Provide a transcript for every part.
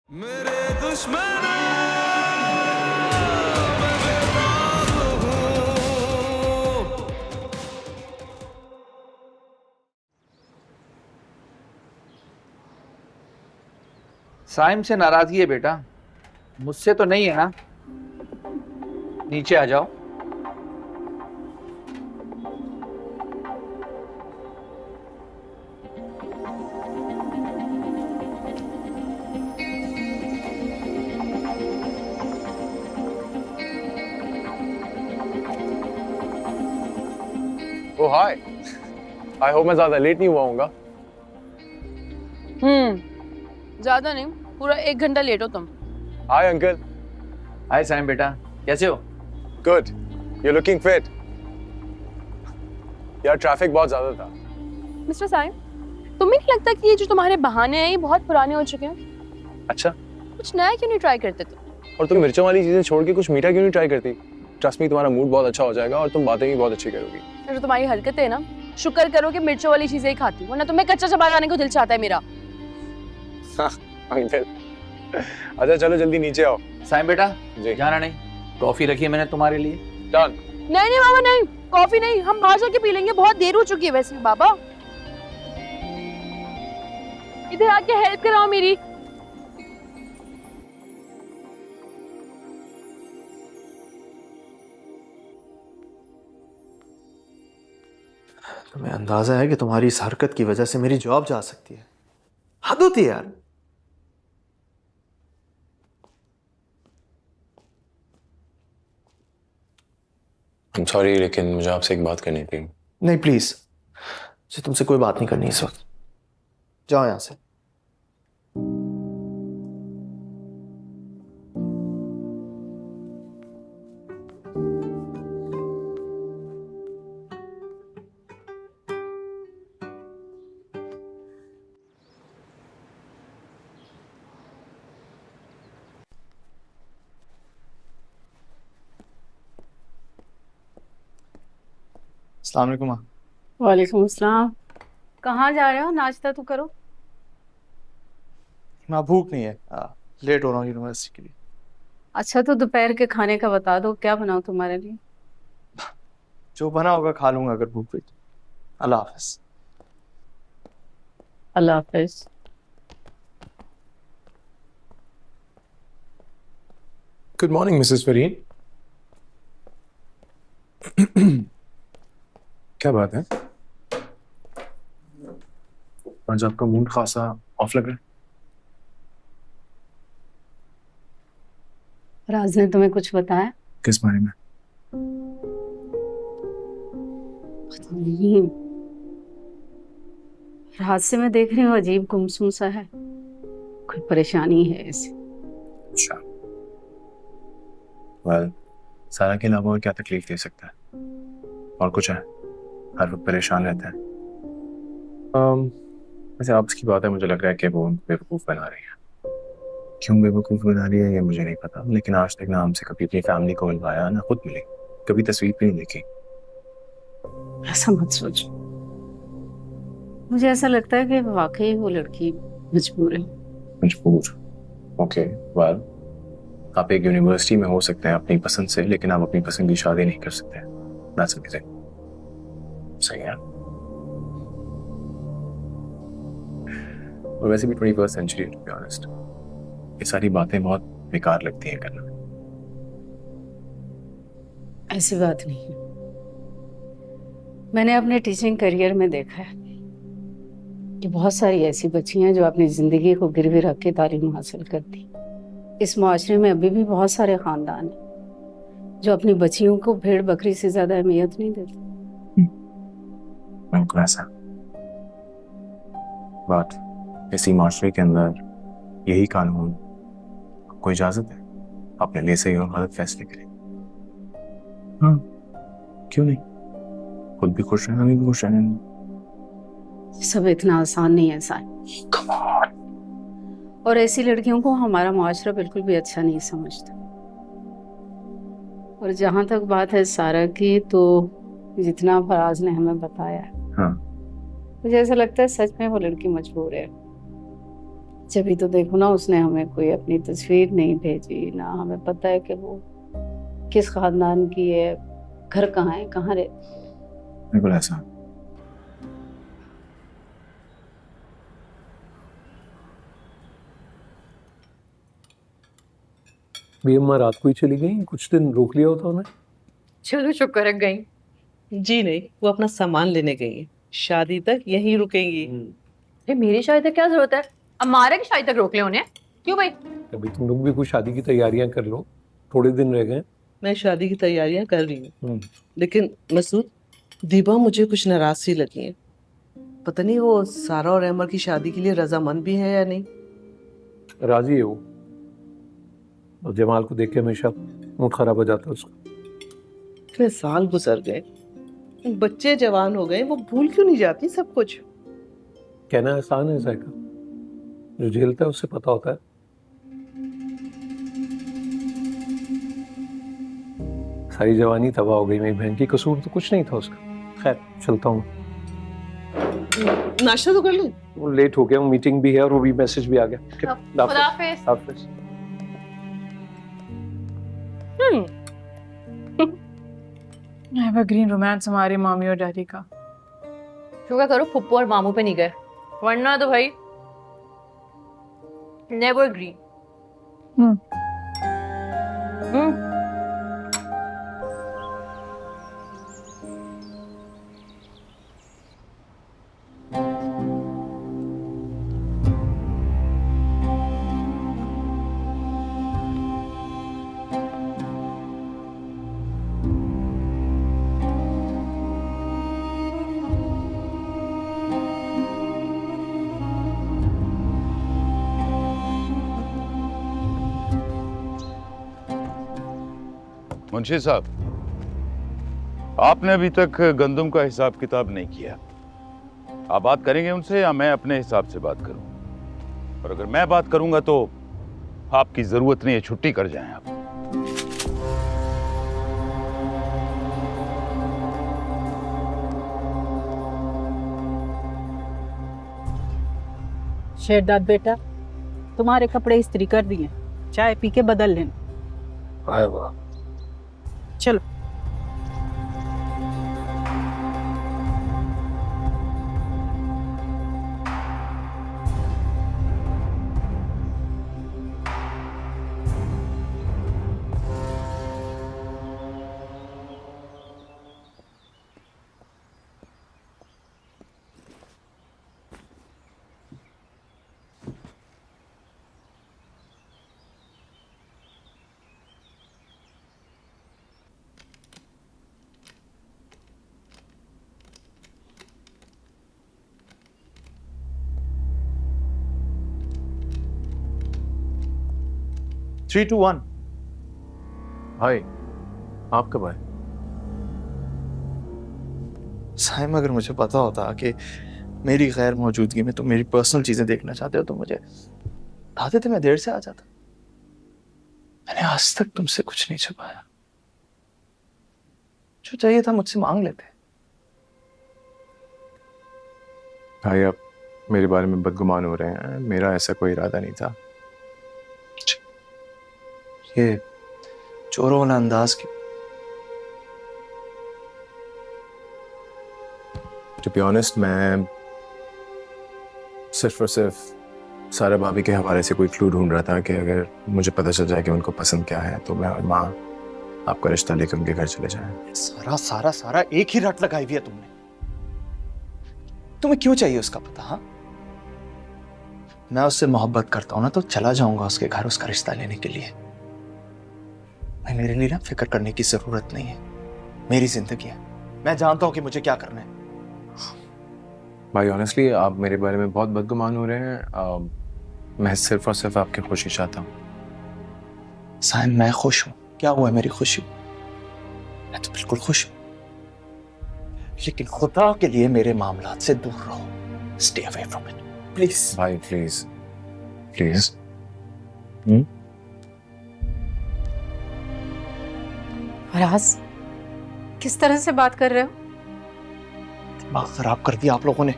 मेरे दुश्मन मैं बेताब हूँ। साइम से नाराजगी है बेटा, मुझसे तो नहीं है ना। नीचे आ जाओ। ओ हाय, आई होप मैं ज्यादा लेट नहीं हुआ हूँगा। ज्यादा नहीं, पूरा 1 घंटा लेट हो तुम। Hi uncle. हाय साइम बेटा, कैसे हो? Good, you looking fit. यार ट्रैफिक बहुत ज्यादा था। मिस्टर साइम, तुम्हें नहीं लगता कि ये जो तुम्हारे बहाने हैं ये बहुत पुराने हो चुके हैं? अच्छा, कुछ नया क्यों नहीं ट्राई करते तुम? और तुम मिर्चों वाली चीजें छोड़ के कुछ मीठा क्यों नहीं ट्राई करती? ट्रस्ट मी, तुम्हारा मूड बहुत अच्छा हो जाएगा और तुम बातें भी बहुत अच्छी करोगी। ये जो तुम्हारी हरकतें है ना, शुक्र करो कि मिर्चों वाली चीजें ही खाती हूँ, वरना तुम्हें कच्चा चबा खाने को दिल चाहता है मेरा। अंकल, अच्छा चलो जल्दी नीचे आओ। साइम बेटा जी। जाना नहीं, कॉफी रखी है मैंने तुम्हारे लिए। डन। नहीं नहीं बाबा नहीं, कॉफी नहीं, हम बाहर जाके पी लेंगे, बहुत देर हो चुकी है वैसे भी। बाबा इधर आके हेल्प कराओ मेरी। तुम्हें अंदाजा है कि तुम्हारी इस हरकत की वजह से मेरी जॉब जा सकती है? हद होती है यार। I'm sorry, लेकिन मुझे आपसे एक बात करनी थी। नहीं प्लीज, मुझे तुमसे कोई बात नहीं करनी इस वक्त। जाओ यहां से। अस्सलाम वालेकुम माँ। वालेकुम अस्सलाम। कहाँ जा रहे हो? नाश्ता तो करो। माँ भूख नहीं है, लेट हो रहा हूँ यूनिवर्सिटी के लिए। अच्छा तो दोपहर के खाने का बता दो, क्या बनाऊँ तुम्हारे लिए? जो बना होगा खा लूंगा अगर भूख हुई तो। अल्लाह हाफिज। अल्लाह हाफिज। Good morning mrs Fareen. क्या बात है? आज आपका मूड खासा ऑफ लग रहा है। राज ने तुम्हें कुछ बताया? किस बारे में? पता नहीं, रात से मैं देख रही हूँ अजीब गुमसुम सा है, कोई परेशानी है इसे। अच्छा, वेल सारा के अलावा और क्या तकलीफ दे सकता है? और कुछ है? हर वक्त परेशान रहता है। वैसे आपस की बात है, मुझे लग रहा है कि वो बेवकूफ़ बना रही है। क्यों बेवकूफ़ बना रही है ये मुझे नहीं पता, लेकिन आज तक ना हमसे कभी अपनी फैमिली को मिलवाया, ना खुद मिली, कभी तस्वीर भी नहीं देखी। ऐसा मत सोचो, मुझे ऐसा लगता है कि वाकई वो लड़की मजबूर है। मजबूर? ओके, वेल आप एक यूनिवर्सिटी में हो सकते हैं अपनी पसंद से, लेकिन आप अपनी पसंद की शादी नहीं कर सकते। That's amazing. सही है। और वैसे भी 21st century to be honest, ये सारी बातें बहुत बेकार लगती हैं करना। ऐसी बात नहीं है, मैंने अपने टीचिंग करियर में देखा है कि बहुत सारी ऐसी बच्चियां हैं जो अपनी जिंदगी को गिरवी रख के तालीम हासिल करती। इस मुआशरे में अभी भी बहुत सारे खानदान हैं जो अपनी बच्चियों को भेड़ बकरी से ज्यादा अहमियत नहीं देते। बिल्कुल ऐसा, बट इसी माशरे के अंदर यही कानून आपको इजाजत है अपने लिए सही और गलत फैसले करें। हाँ, क्यों नहीं? खुद भी खुश रहना, भी खुश रहना। ये सब इतना आसान नहीं है साहब, और ऐसी लड़कियों को हमारा मुआशरा बिल्कुल भी अच्छा नहीं समझता। और जहां तक बात है सारा की, तो जितना फराज ने हमें बताया, हाँ, मुझे ऐसा लगता है सच में वो लड़की मजबूर है। जब तो देखो ना, उसने हमें कोई अपनी तस्वीर नहीं भेजी, ना हमें पता है कि वो किस खानदान की है, घर कहाँ है, कहाँ रहती। बिल्कुल ऐसा। भी अम्मा रात को ही चली गई, कुछ दिन रोक लिया होता उन्हें। चलो शुक्र है गई। जी नहीं, वो अपना सामान लेने गई है, शादी तक यहीं रुकेंगी। अरे मेरी शादी तक क्या जरूरत है? हमारे की शादी तक रोक ले उन्हें, क्यों भाई? अभी तुम लोग भी कुछ शादी की तैयारियां कर लो, थोड़े दिन रह गए। मैं शादी की तैयारियां कर रही हूँ, हम्म। लेकिन मसूद, दीपा मुझे कुछ नाराज सी लगी है। पता नहीं वो सारा और अमर की शादी के लिए रजामंद भी है या नहीं। राजी है वो, और जमाल को देख के हमेशा मूड खराब हो जाता है उसका। इतने साल गुजर गए, बच्चे जवान हो गए, वो भूल क्यों नहीं जाती सब कुछ। कहना आसान है जायका, जो झेलता है उससे पता होता है। सारी जवानी तबाह हो गई, मेरी बहन की कसूर तो कुछ नहीं था उसका। खैर चलता हूँ, नाश्ता तो कर लूं। वो लेट हो गया, मीटिंग भी है और वो भी मैसेज भी आ गया। खुदा हाफिज। हाफिज। एवरग्रीन रोमांस हमारे मामी और डैडी का। शुक्र करो फुप्पू और मामू पे नहीं गए, वरना तो भाई नेवर ग्रीन। मुंशी साहब, आपने अभी तक गंदम का हिसाब किताब नहीं किया। आप बात करेंगे उनसे या मैं अपने हिसाब से बात करूं? और अगर मैं बात करूंगा तो आपकी जरूरत नहीं है, छुट्टी कर जाएं आप। शेरदाद बेटा, तुम्हारे कपड़े इस्त्री कर दिए, चाय पी के बदल लेना। आए वाह। चलो। Three two one. भाई आप कब आए? साइम, अगर मुझे पता होता कि मेरी गैर मौजूदगी में तुम मेरी पर्सनल चीजें देखना चाहते हो तो मुझे बता देते, मैं देर से आ जाता। मैंने आज तक तुमसे कुछ नहीं छुपाया, जो चाहिए था मुझसे मांग लेते। भाई आप मेरे बारे में बदगुमान हो रहे हैं, मेरा ऐसा कोई इरादा नहीं था। ये चोरों वाला अंदाज की। टू बी ऑनेस्ट, मैं सिर्फ और सिर्फ सारा भाभी के हवाले से कोई क्लू ढूंढ रहा था कि अगर मुझे पता चल जाए कि उनको पसंद क्या है तो मैं और माँ आपका रिश्ता लेकर उनके घर चले जाएं। सारा सारा सारा एक ही रट लगाई हुई है तुमने। तुम्हें क्यों चाहिए उसका पता? हाँ, मैं उससे मोहब्बत करता हूं ना तो चला जाऊंगा उसके घर उसका रिश्ता लेने के लिए। मेरे लिए ना फिक्र करने की जरूरत नहीं है, मेरी जिंदगी है, मैं जानता हूं कि मुझे क्या करना है। भाई ऑनेस्टली आप मेरे बारे में बहुत बदगुमान हो रहे हैं। मैं सिर्फ और सिर्फ आपकी खुशी चाहता हूँ। साइम, मैं खुश हूं। क्या हुआ मेरी खुशी? मैं तो बिल्कुल खुश हूं, लेकिन खुदा के लिए मेरे मामलात से दूर रहो। Stay away from it please. भाई प्लीज प्लीज। फराज, किस तरह से बात कर रहे हो? दिमाग खराब कर दिया आप लोगों ने।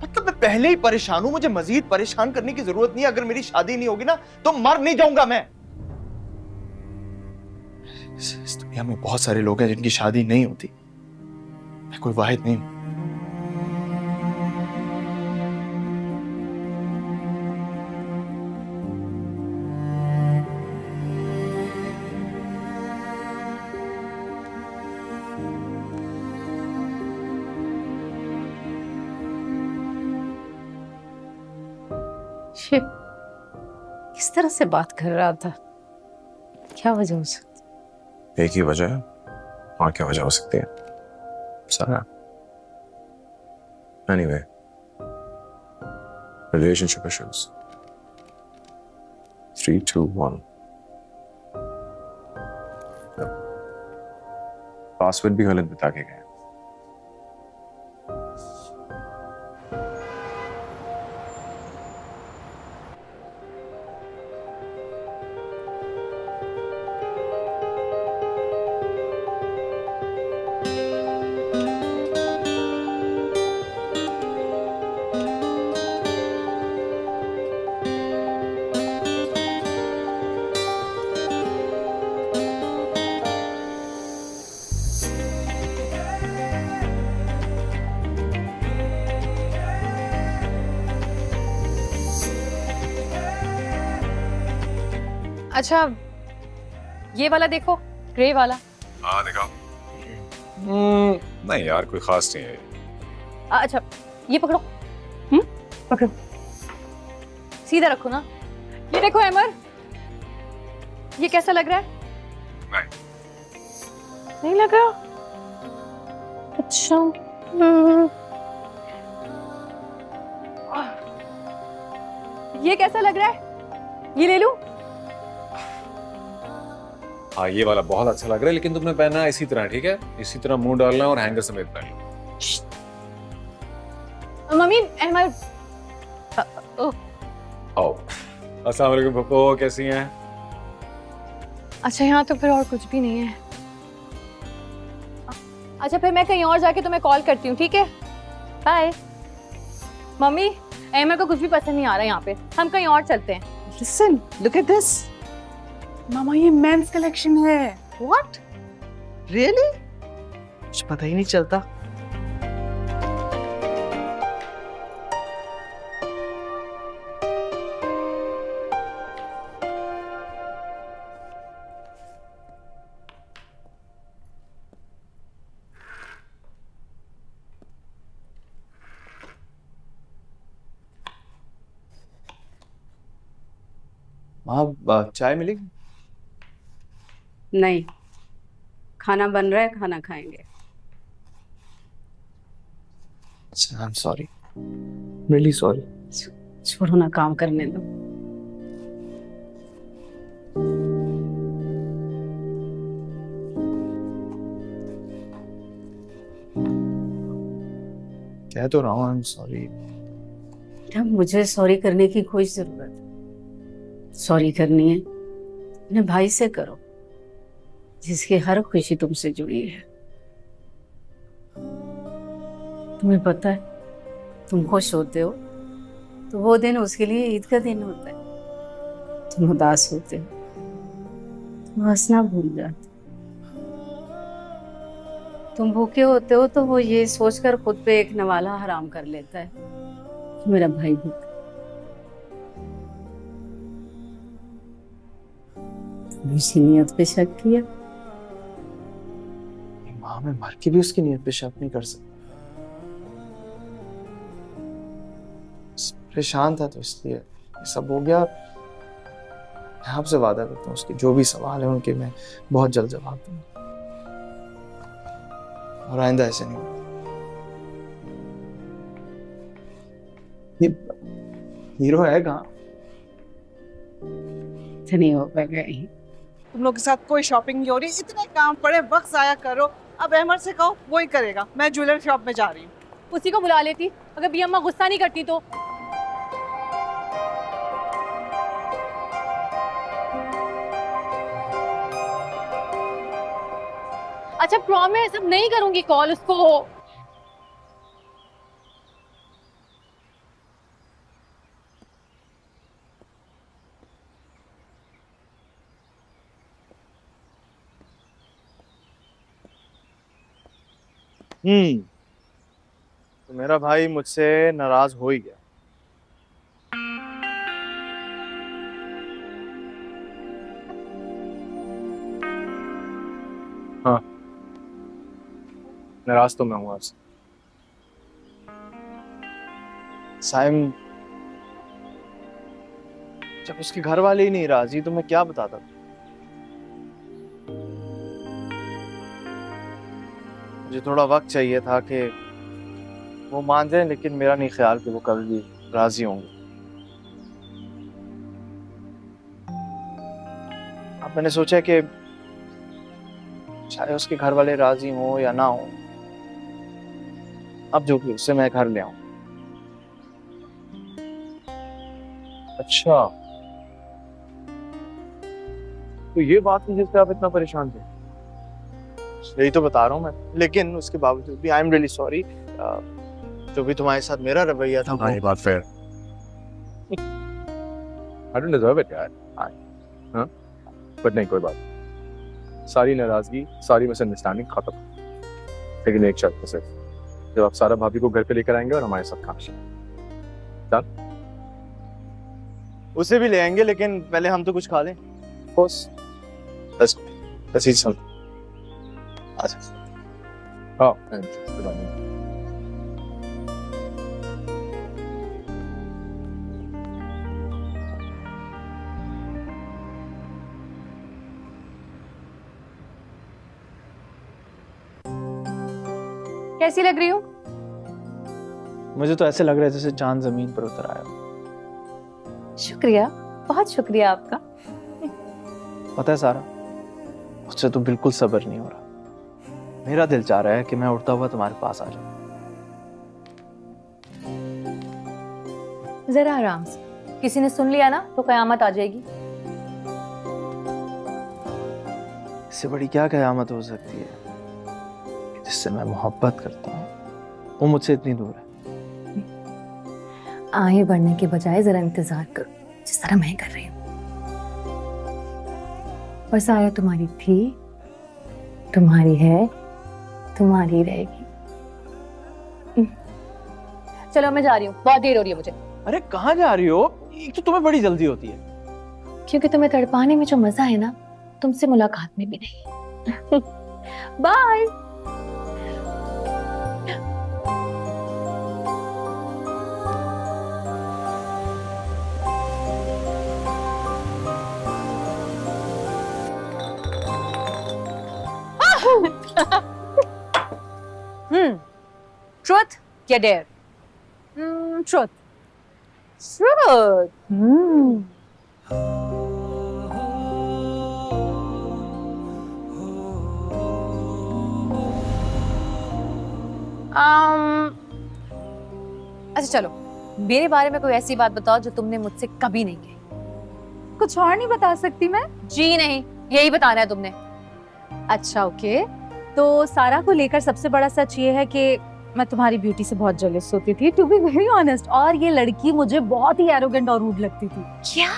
मतलब मैं पहले ही परेशान हूं, मुझे मजीद परेशान करने की जरूरत नहीं है। अगर मेरी शादी नहीं होगी ना तो मर नहीं जाऊंगा मैं। इस दुनिया में बहुत सारे लोग हैं जिनकी शादी नहीं होती, मैं कोई वाहिद नहीं हूं। शिव किस तरह से बात कर रहा था? क्या वजह हो सकती? एक ही वजह है, और क्या वजह हो सकती है? सारा एनीवे, रिलेशनशिप इश्यूज। 3, 2, 1। पासवर्ड भी गलत बता के गए। अच्छा, ये वाला देखो, ग्रे वाला। हाँ दिखाओ। नहीं यार, कोई खास नहीं है। अच्छा, ये पकड़ो। पकड़ो, सीधा रखो ना। ये देखो अमर, ये कैसा लग रहा है? नहीं लग रहा? अच्छा। ये कैसा लग रहा है? ये ले लूं? हाँ, ये वाला बहुत अच्छा लग रहा है, लेकिन तुमने पहना है इसी तरह, ठीक है? इसी तरह मुंह डालना और हैंगर समेत पहन लो। मम्मी, अहमद। आओ। अस्सलाम वालेकुम पप्पू, कैसी हैं? अच्छा, यहाँ तो फिर और कुछ भी नहीं है। अच्छा, फिर मैं कहीं और जाके तुम्हें कॉल करती हूँ, ठीक है? बाय। मम्मी, अहमद को कुछ भी पसंद नहीं आ रहा यहाँ पे, हम कहीं और चलते हैं। Listen, look at this. मामा, ये मेंस कलेक्शन है। What? Really? कुछ पता ही नहीं चलता। माँ, चाय मिलेगी? नहीं, खाना बन रहा है, खाना खाएंगे। I am sorry, really sorry. छोड़ो ना, काम करने दो। कह तो रहा हूँ आई एम सॉरी। अब मुझे सॉरी करने की कोई जरूरत है? सॉरी करनी है अपने भाई से करो, जिसकी हर खुशी तुमसे जुड़ी है। तुम्हें पता है, तुम खुश होते हो तो वो दिन उसके लिए ईद का दिन होता है। तुम उदास होते हो तुम हंसना भूल जाते हो। तुम भूखे होते हो तो वो ये सोचकर खुद पे एक नवाला हराम कर लेता है कि मेरा भाई भूखा। तुमने नियत पे शक किया? माँ, मैं मर के भी उसकी नियत पे शक नहीं कर सकता। परेशान था तो इसलिए ये सब हो गया। मैं आपसे वादा करता हूँ उसके जो भी सवाल है उनके मैं बहुत जल्द जवाब दूंगा, और आइंदा ऐसे नहीं होगा। ये हीरो है कहाँ? नहीं हो पाएगा। तुम लोग के साथ कोई शॉपिंग नहीं हो रही, इतने काम पड़े, वक्त जाया करो। अब अहमद से कहो, वो ही करेगा। मैं ज्वेलरी शॉप में जा रही हूँ। उसी को बुला लेती, अगर बी अम्मा गुस्सा नहीं करती तो। अच्छा, प्रॉमिस अब नहीं करूंगी कॉल उसको। तो मेरा भाई मुझसे नाराज हो ही गया। हाँ, नाराज तो मैं हूँ आपसे। साइम, जब उसके घर वाले ही नहीं राजी तो मैं क्या बताता? मुझे थोड़ा वक्त चाहिए था कि वो मान जाए, लेकिन मेरा नहीं ख्याल कि वो कभी भी राजी होंगे। अब मैंने सोचा कि चाहे उसके घर वाले राजी हों या ना हो, अब जो भी उससे मैं घर ले आऊं। अच्छा, तो ये बात है जिससे आप इतना परेशान थे? यही तो बता रहा हूँ मैं, लेकिन उसके बावजूद भी आई एम रियली सॉरी। जो भी तुम्हारे साथ मेरा रवैया था हाँ, ये बात fair. I don't deserve it यार। हाँ, बट नहीं, कोई बात नहीं। सारी नाराजगी, सारी मिसअंडरस्टैंडिंग खत्म, लेकिन एक शर्त पे सिर्फ, जब आप सारा भाभी को घर पे लेकर आएंगे और हमारे साथ खाना खाएंगे। चल, उसे भी ले आएंगे, लेकिन पहले हम तो कुछ खा लें। बस बस ही चल। अच्छा, हाँ, कैसी लग रही हूँ? मुझे तो ऐसे लग रहा है जैसे चांद जमीन पर उतर आया। शुक्रिया, बहुत शुक्रिया आपका। पता है सारा, मुझसे तो बिल्कुल सब्र नहीं हो रहा। मेरा दिल चाह रहा है कि मैं उड़ता हुआ तुम्हारे पास आ जाऊं। जरा आराम से, किसी ने सुन लिया ना तो कयामत आ जाएगी। इससे बड़ी क्या कयामत हो सकती है? जिससे मैं मोहब्बत करता हूँ वो मुझसे इतनी दूर है। आगे बढ़ने के बजाय जरा इंतजार करो, जिस तरह मैं कर रही हूँ। और सारा तुम्हारी थी, तुम्हारी है, तुम्हारी रहेगी। चलो मैं जा रही हूँ, बहुत देर हो रही है मुझे। अरे कहाँ जा रही हो? एक तो तुम्हें बड़ी जल्दी होती है। क्योंकि तुम्हें तड़पाने में जो मजा है ना, तुमसे मुलाकात में भी नहीं। बाय। ट्रुथ या डेयर? ट्रुथ। ट्रुथ। अच्छा चलो, मेरे बारे में कोई ऐसी बात बताओ जो तुमने मुझसे कभी नहीं कही। कुछ और नहीं बता सकती मैं? जी नहीं, यही बताना है तुमने। अच्छा ओके, तो सारा को लेकर सबसे बड़ा सच ये है कि मैं तुम्हारी ब्यूटी से बहुत जेलस होती थी, टू बी वेरी ऑनेस्ट। और ये लड़की मुझे बहुत ही एरोगेंट और रूड लगती थी। क्या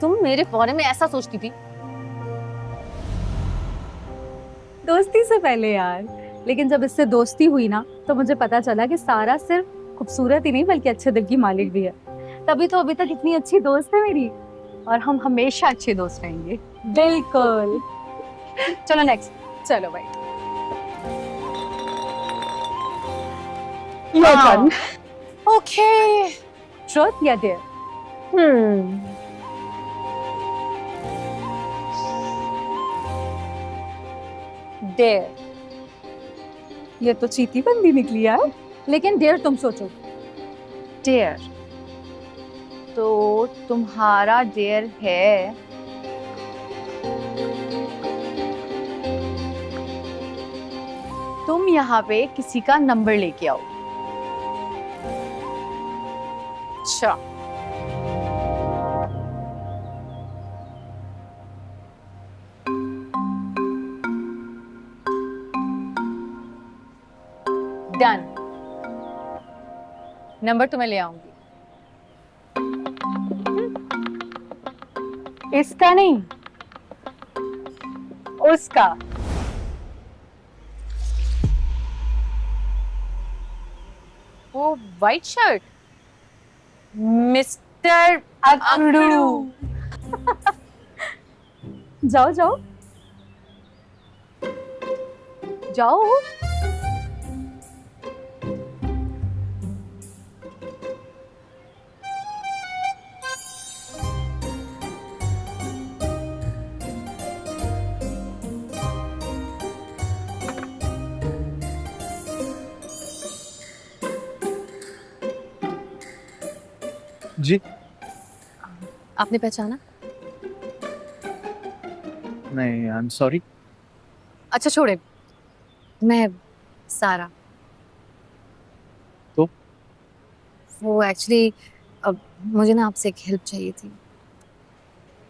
तुम मेरे बारे में ऐसा सोचती थी? दोस्ती से पहले यार, लेकिन जब इससे दोस्ती हुई ना तो मुझे पता चला कि सारा सिर्फ खूबसूरत ही नहीं बल्कि अच्छे दिल की मालिक भी है। तभी तो अभी तक इतनी अच्छी दोस्त है मेरी, और हम हमेशा अच्छे दोस्त रहेंगे। बिल्कुल। चलो नेक्स्ट। चलो भाई। ओके, ट्रुथ या डेयर? डेयर। ये तो चीटी बंदी निकली यार, लेकिन डेयर तुम सोचो। डेयर तो तुम्हारा डेयर है तुम यहाँ पे किसी का नंबर लेके आओ। अच्छा, डन। नंबर तुम्हें ले आऊंगी। इसका नहीं, उसका। वो वाइट शर्ट, मिस्टर अकड़ू। जाओ जाओ जाओ। जी आपने पहचाना? नहीं, आई एम सॉरी। अच्छा छोड़े, मैं सारा। तो? वो एक्चुअली अब मुझे ना आपसे एक हेल्प चाहिए थी।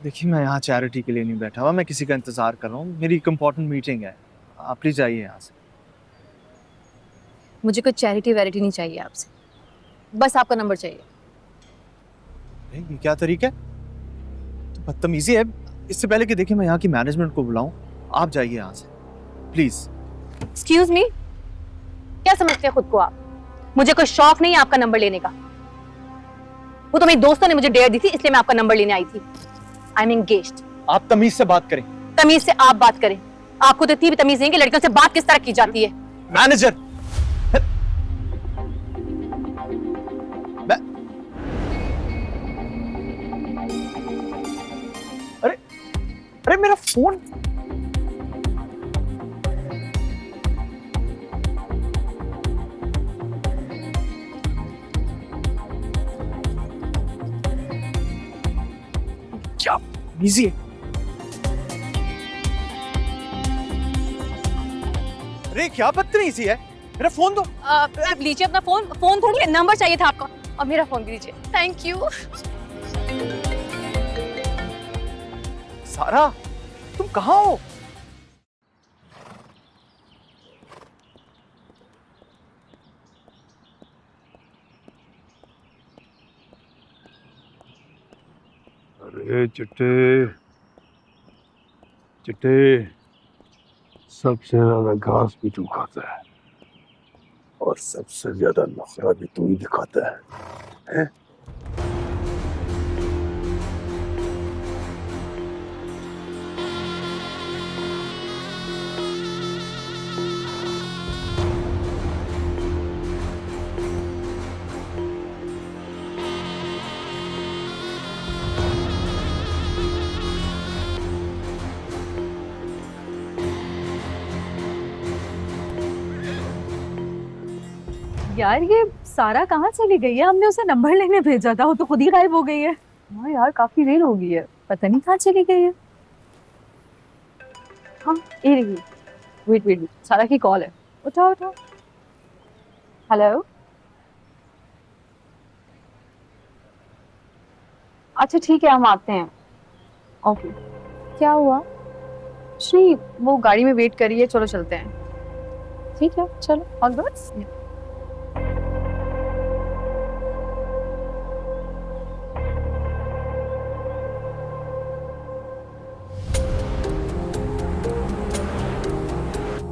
देखिए, मैं यहाँ चैरिटी के लिए नहीं बैठा हुआ, मैं किसी का इंतजार कर रहा हूँ। मेरी एक इम्पोर्टेंट मीटिंग है, आप प्लीज जाइए यहाँ से। मुझे कोई चैरिटी वैरिटी नहीं चाहिए आपसे, बस आपका नंबर चाहिए। ये क्या तरीका है? तो बदतमीजी है। इससे पहले कि देखिए मैं यहाँ की मैनेजमेंट को बुलाऊं, आप जाइए यहाँ से प्लीज। एक्सक्यूज मी, क्या समझते हैं खुद को आप? मुझे कोई शौक नहीं है आपका नंबर लेने का। वो तो मेरे दोस्तों ने मुझे डेयर दी थी, इसलिए मैं आपका नंबर लेने आई थी। I am engaged. आप तमीज से बात करें। तमीज से आप बात करें। आपको तो इतनी भी तमीज नहीं कि लड़कियों से बात किस तरह की जाती है। मैनेजर, अरे मेरा फोन। क्या बिजी है? अरे क्या बदतमीजी है? मेरा फोन दो। आप लीजिए अपना फोन। फोन थोड़ी है, नंबर चाहिए था आपका, और मेरा फोन भी दीजिए। Thank you. सारा, तुम कहाँ हो? अरे चिट्टे चिट्टे, सबसे ज्यादा घास भी तू खाता है और सबसे ज्यादा नखरा भी तू ही दिखाता है? यार ये सारा कहाँ चली गई है? हमने उसे नंबर लेने भेजा था, वो तो खुद ही गायब हो गई है। हाँ यार, काफी देर हो गई है, पता नहीं कहाँ चली गई है। हाँ ये रही। वेट वेट, सारा की कॉल है, उठाओ उठाओ। हेलो, अच्छा ठीक है, हम आते हैं। ओके। क्या हुआ? श्री, वो गाड़ी में वेट कर रही है, चलो चलते हैं। ठीक है चलो, ऑल द बेस्ट।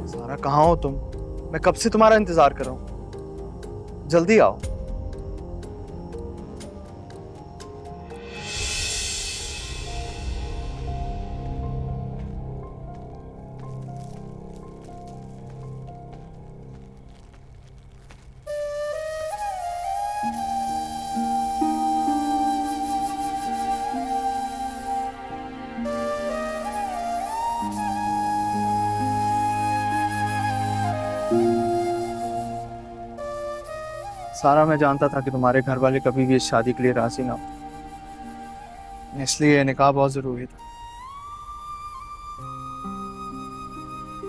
सारा कहाँ हो तुम? मैं कब से तुम्हारा इंतजार कर रहा हूँ, जल्दी आओ। सारा, मैं जानता था कि तुम्हारे घर वाले कभी भी इस शादी के लिए राजी ना हो, इसलिए निकाह बहुत जरूरी था।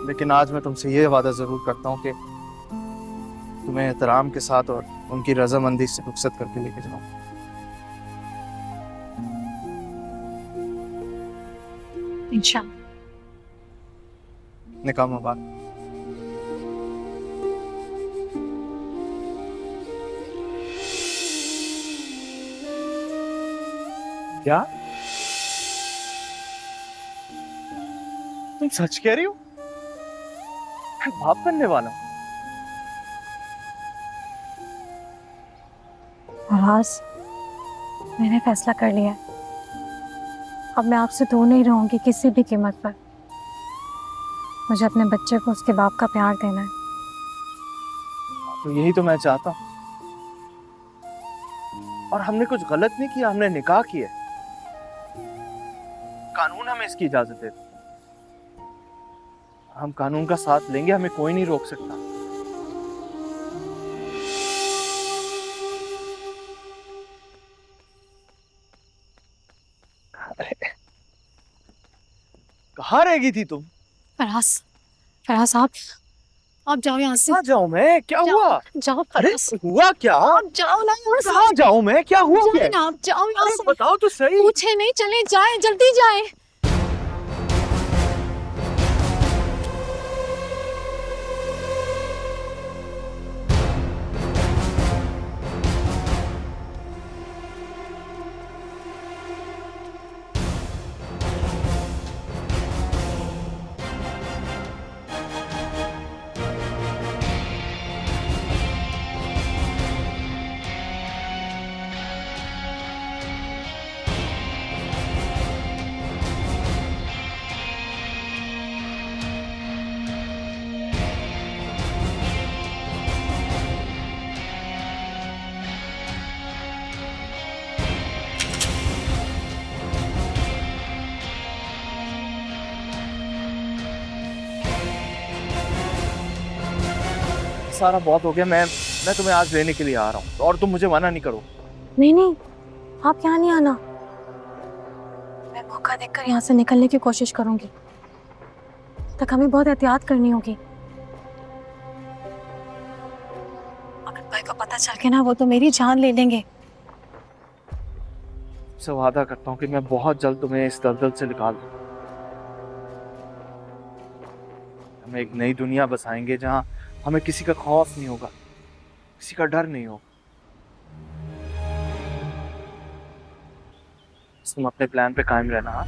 लेकिन आज मैं तुमसे ये वादा जरूर करता हूँ कि तुम्हें एहतराम के साथ और उनकी रजामंदी से रुखसत करके लेके जाऊँ। इंशाल्लाह। निकाह मुबारक। क्या तुम सच कह रही हो? मैं बाप बनने वाला हूं। फराज, मैंने फैसला कर लिया है। अब मैं आपसे दूर नहीं रहूंगी किसी भी कीमत पर। मुझे अपने बच्चे को उसके बाप का प्यार देना है। तो यही तो मैं चाहता हूँ। और हमने कुछ गलत नहीं किया, हमने निकाह किया। कानून हमें इसकी इजाजत देता। हम कानून का साथ लेंगे, हमें कोई नहीं रोक सकता। अरे कहाँ रह गई थी तुम? फराज, फराज आप जाओ यहाँ से। कहाँ जाऊँ मैं? क्या हुआ? जाओ अरे फराज, हुआ क्या? आप जाओ ना यहाँ से। कहाँ जाऊँ मैं? क्या हुआ? क्या? जाए ना, आप जाओ यहाँ अरे से। बताओ तो सही। पूछे नहीं, चले जाए, जल्दी जाए। सारा बहुत हो गया। मैं तुम्हें आज लेने के लिए आ रहा हूँ और तुम मुझे मना नहीं करो। नहीं नहीं, आप यहाँ नहीं आना। मैं मौका देखकर यहाँ से निकलने की कोशिश करूंगी। तक हमें बहुत एहतियात करनी होगी। अगर भाई को पता चल के ना, वो तो मेरी जान ले लेंगे। से वादा करता हूँ कि मैं बहुत जल्द तुम्हें इस दलदल से निकाल दूँ। हम एक नई दुनिया बसाएंगे जहाँ हमें किसी का खौफ नहीं होगा, किसी का डर नहीं होगा। तुम अपने प्लान पे कायम रहना। हाँ?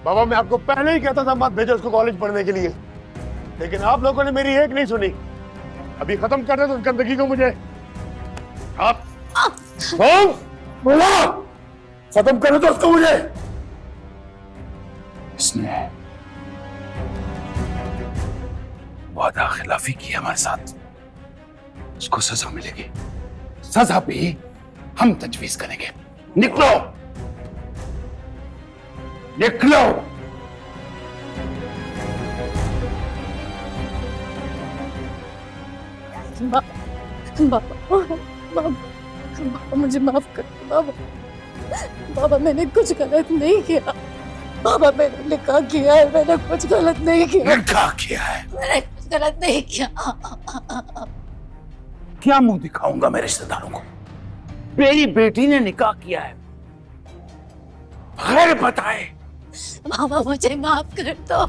बाबा, मैं आपको पहले ही कहता था मत भेजो उसको कॉलेज पढ़ने के लिए, लेकिन आप लोगों ने मेरी एक नहीं सुनी। अभी खत्म कर दो गंदगी को मुझे। आप बोला खत्म कर दो उसको मुझे। इसने वादा खिलाफी की हमारे साथ, उसको सजा मिलेगी। सजा भी हम तजवीज करेंगे। निकलो, निकलो। बाबा, बाबा, बाबा मुझे माफ कर दो बाबा। बाबा मैंने कुछ गलत नहीं किया। बाबा मैंने निकाह किया है, मैंने कुछ गलत नहीं किया। निकाह किया है? मैंने कुछ गलत नहीं किया। क्या मुंह दिखाऊंगा मैं रिश्तेदारों को? मेरी बेटी ने निकाह किया है, खैर बताए। बाबा मुझे माफ कर दो।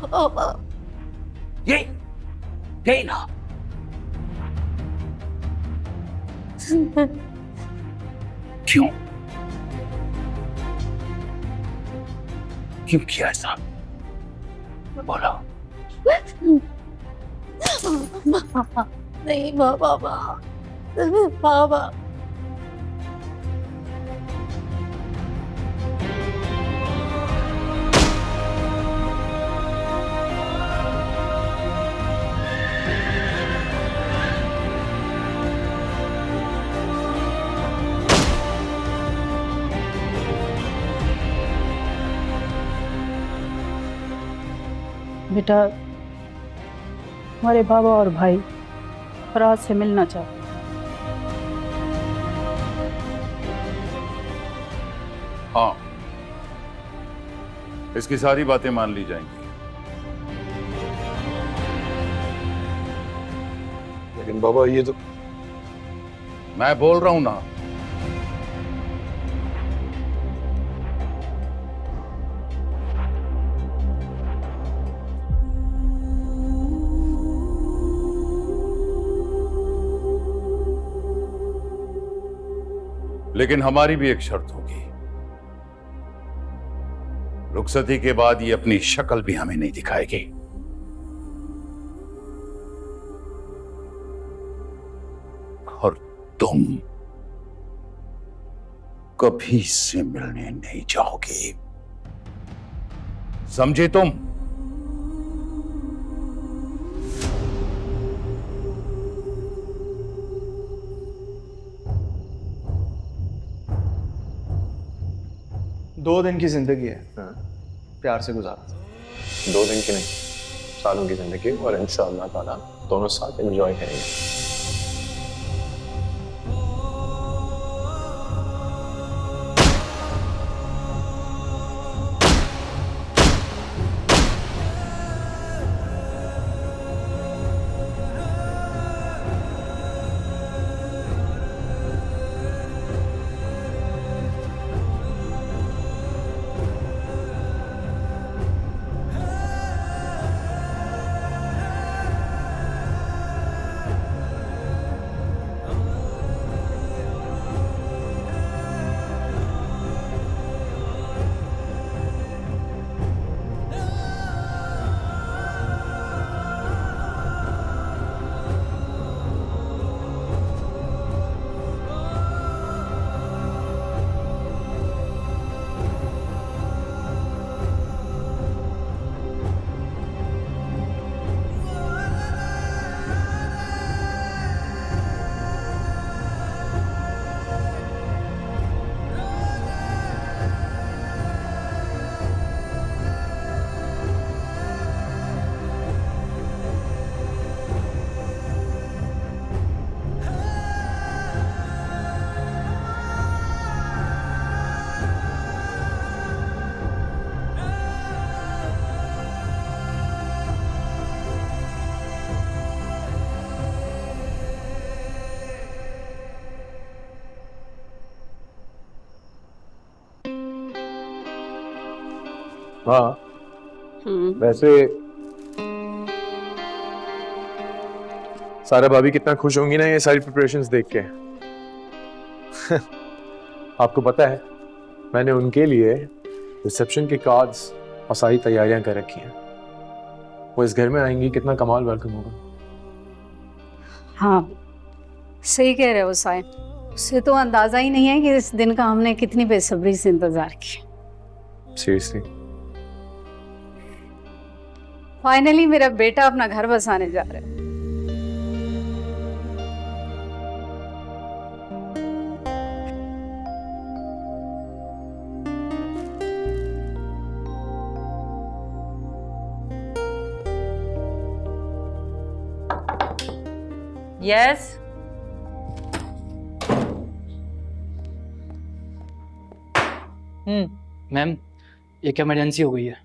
यही ना? क्यों क्यों किया ऐसा? बोलो। नहीं बाबा, बाबा बेटा, हमारे बाबा और भाई फराज से मिलना चाहते। हाँ, इसकी सारी बातें मान ली जाएंगी, लेकिन बाबा ये तो मैं बोल रहा हूं ना। लेकिन हमारी भी एक शर्त होगी। रुखसती के बाद ये अपनी शक्ल भी हमें नहीं दिखाएगी। और तुम कभी इससे मिलने नहीं जाओगे, समझे तुम? दो दिन की जिंदगी है, प्यार से गुजारा। 2 दिन की नहीं, सालों की जिंदगी, और इंशाअल्लाह ताला दोनों साथ एंजॉय करेंगे। हाँ, वैसे सारा भाभी कितना खुश होंगी ना ये सारी प्रिपरेशंस देख के। आपको पता है मैंने उनके लिए रिसेप्शन के कार्ड्स और सारी तैयारियां कर रखी हैं। वो इस घर में आएंगी, कितना कमाल वेलकम होगा। हाँ, सही कह रहे हो साइम। उससे तो अंदाजा ही नहीं है कि इस दिन का हमने कितनी बेसब्री से इंतजार किया। सीरियसली फाइनली मेरा बेटा अपना घर बसाने जा रहा है। यस मैम, एक इमरजेंसी हो गई है।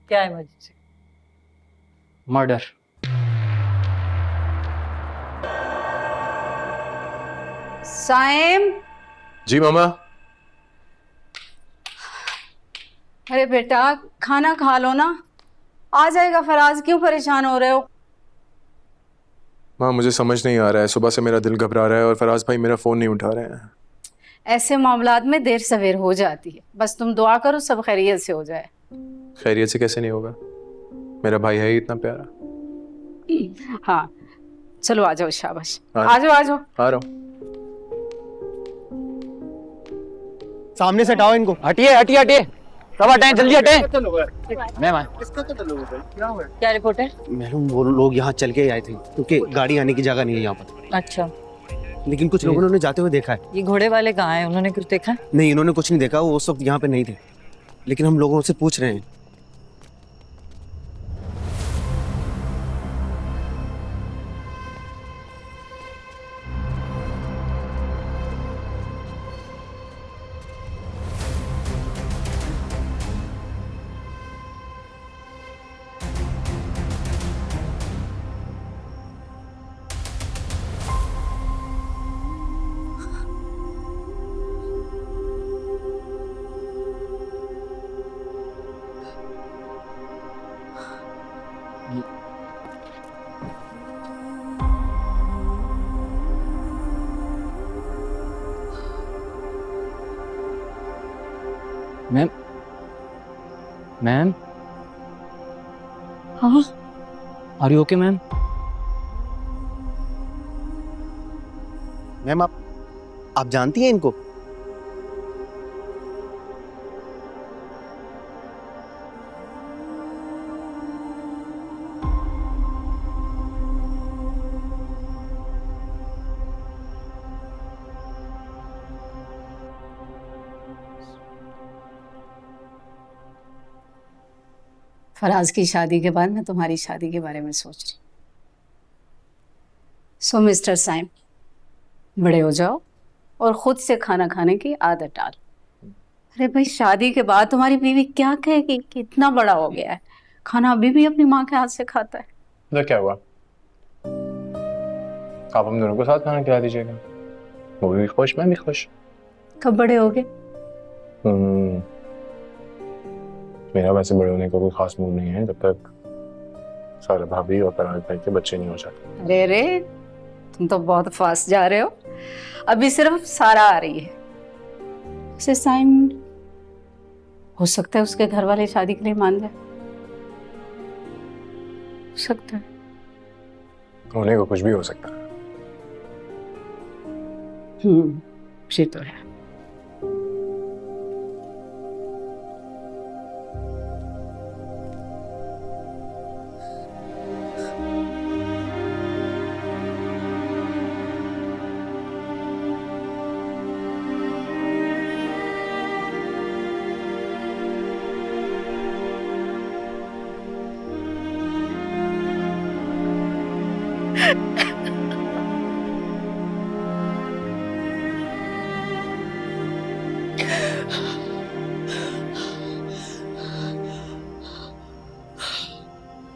क्या इमरजेंसी? मर्डर। साइम। जी मामा। अरे बेटा खाना खा लो ना, आ जाएगा फराज, क्यों परेशान हो रहे हो? माँ मुझे समझ नहीं आ रहा है, सुबह से मेरा दिल घबरा रहा है और फराज भाई मेरा फोन नहीं उठा रहे हैं। ऐसे मामलात में देर सवेर हो जाती है, बस तुम दुआ करो सब खैरियत से हो जाए। खैरियत से कैसे नहीं होगा, मेरा भाई है ही इतना प्यारा। हाँ चलो आ जाओ, शाबाश, हाँ। आ जाओ आ जाओ। आ रहा हूँ। सामने से हटाओ इनको। हटिए हटिए हटिए, सब हटाएं, जल्दी हटें। मैम क्या रिपोर्ट है? मैडम वो लोग यहाँ चल के आए थे क्योंकि गाड़ी आने की जगह नहीं है यहाँ पर, अच्छा, लेकिन कुछ लोगों ने उन्हें जाते हुए देखा है। ये घोड़े वाले कहाँ हैं? उन्होंने कुछ देखा? नहीं, इन्होंने कुछ नहीं देखा, वो उस वक्त यहाँ पे नहीं थे, लेकिन हम लोगों से पूछ रहे हैं। मैम मैम हाँ are you okay ma'am? Ma'am आप जानती हैं इनको? फराज की शादी के बाद मैं तुम्हारी शादी के बारे में सोच रही। सो मिस्टर साइम, बड़े हो जाओ और खुद से खाना खाने की आदत डाल। अरे भाई, शादी के बाद तुम्हारी बीवी क्या कहेगी कि इतना बड़ा हो गया है, खाना अभी भी अपनी माँ के हाथ से खाता है। तो क्या हुआ? आप हम दोनों को साथ खाना खिला दीजिएगा, वो भी खुश मैं भी खुश। कब बड़े हो गए? मेरा वैसे बड़े होने का कोई खास मूड नहीं है जब तक सारा भाभी और पराग भाई के बच्चे नहीं हो जाते। अरे रे, तुम तो बहुत फास्ट जा रहे हो। अभी सिर्फ सारा आ रही है। उसे साइन हो सकता है उसके घर वाले शादी के लिए मान जाए, हो सकता है। होने को कुछ भी हो सकता है। ये तो है।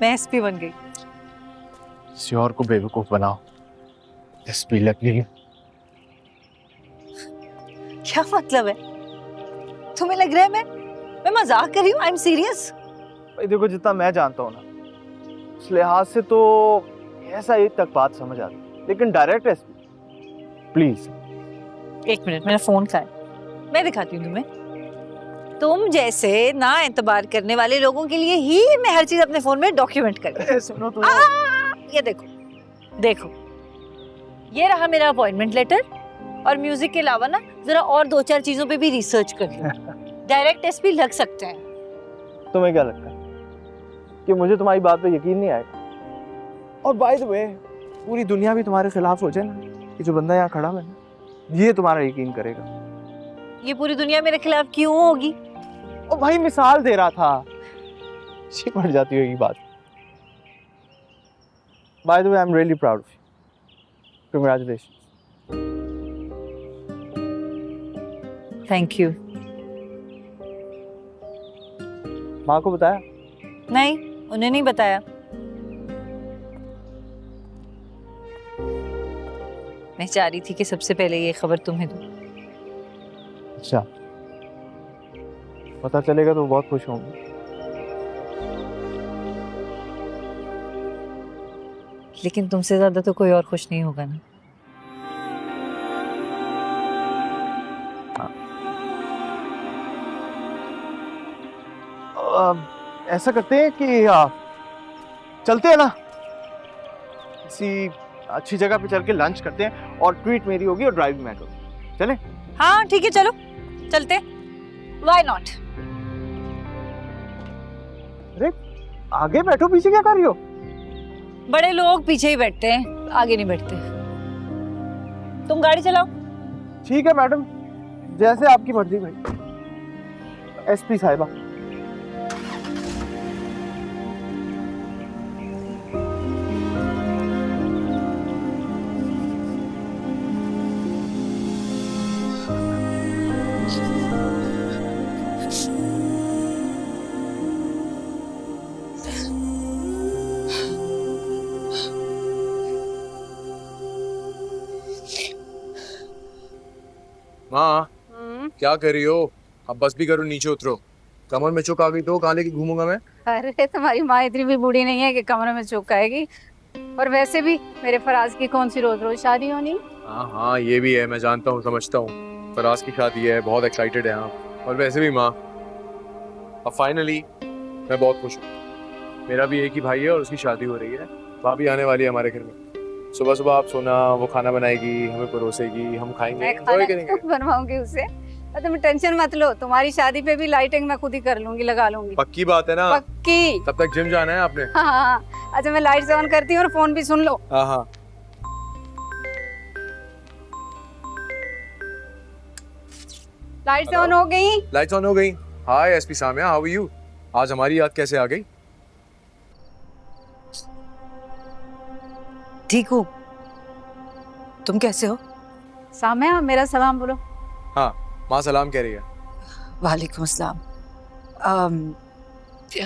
मैं एसपी बन गई। किसी और को बेवकूफ बनाओ, एसपी लग गई। क्या मतलब है? तुम्हें लग रहा है मैं मजाक कर रही हूँ? I am serious. भाई देखो, जितना मैं जानता हूँ ना, उस लिहाज से तो ऐसा एक तक बात समझ आती, लेकिन डायरेक्ट एसपी प्लीज। एक मिनट, मेरा फोन का है, मैं दिखाती हूँ तुम्हें। तुम जैसे ना एतबार करने वाले लोगों के लिए ही मैं हर चीज अपने फोन में डॉक्यूमेंट करती हूँ। सुनो तो, ये देखो, ये रहा मेरा अपॉइंटमेंट लेटर, और म्यूजिक के अलावा ना जरा और 2-4 चीजों पे भी रिसर्च कर लो। डायरेक्ट एसपी लग सकते हैं। तुम्हें क्या लगता है कि मुझे तुम्हारी बात पे यकीन नहीं आएगा? और बाय द वे, पूरी दुनिया भी तुम्हारे खिलाफ हो जाए ना, कि जो बंदा यहाँ खड़ा है ना, ये तुम्हारा यकीन करेगा। ये पूरी दुनिया मेरे खिलाफ क्यों होगी? ओ भाई, मिसाल दे रहा था, अच्छी पड़ जाती होगी बात। By the way, I am really proud of you. Congratulations. Thank you. माँ को बताया? नहीं, उन्हें नहीं बताया। मैं चाह रही थी कि सबसे पहले ये खबर तुम्हें दूं। अच्छा, पता चलेगा तो बहुत खुश होंगे। लेकिन तुमसे ज्यादा तो कोई और खुश नहीं होगा ना। ऐसा करते हैं कि चलते हैं ना, किसी अच्छी जगह पे चल के लंच करते हैं, और ट्रीट मेरी होगी और ड्राइव मैं करूँगी। चलें? हाँ ठीक है, चलो चलते। Why not? अरे आगे बैठो, पीछे क्या कर रही हो? बड़े लोग पीछे ही बैठते हैं, आगे नहीं बैठते। तुम गाड़ी चलाओ। ठीक है मैडम, जैसे आपकी मर्जी भाई। एसपी साहिबा। माँ, क्या कर रही हो? अब बस भी करो, नीचे उतरो। कमर में चुक आ गई तो कहाँ लेके घूमूंगा मैं? अरे तुम्हारी माँ इतनी भी बूढ़ी नहीं है कि कमरे में चुक आएगी। और वैसे भी मेरे फराज की कौन सी रोज रोज शादी होनी। हाँ हाँ, ये भी है, मैं जानता हूँ, समझता हूँ। फराज की शादी है, बहुत एक्साइटेड है आप। और वैसे भी माँ, अब फाइनली मैं बहुत खुश हूँ। मेरा भी एक ही भाई है और उसकी शादी हो रही है। भाभी आने वाली है हमारे घर में। सुबह सुबह आप सोना, वो खाना बनाएगी, हमें परोसेगी, हम खाएंगे, मैं एंजॉय खाना करेंगे। खुद बनवाऊंगी उसे। और तुम टेंशन मत लो, तुम्हारी शादी पे भी लाइटिंग मैं खुद ही कर लूंगी, लगा लूंगी। पक्की बात है ना? पक्की। तब तक जिम जाना है आपने? हाँ हाँ। अच्छा मैं लाइट्स ऑन करती हूँ और फोन भी सुन लो। हाँ हाँ। लाइट्स ऑन हो गई? लाइट्स ऑन हो गई। Hi SP Samiya, how are you? आज हमारी याद कैसे आ गई? ठीक हूँ। तुम कैसे हो? सामिया मेरा सलाम बोलो। हाँ, माँ सलाम कह रही है। वालेकुम अस्सलाम।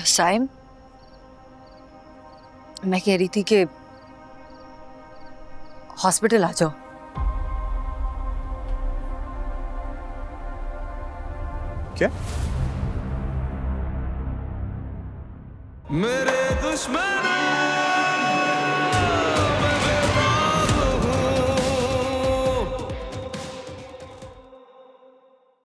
साइम, मैं कह रही थी कि हॉस्पिटल आ जाओ। क्या? मेरे दुश्मन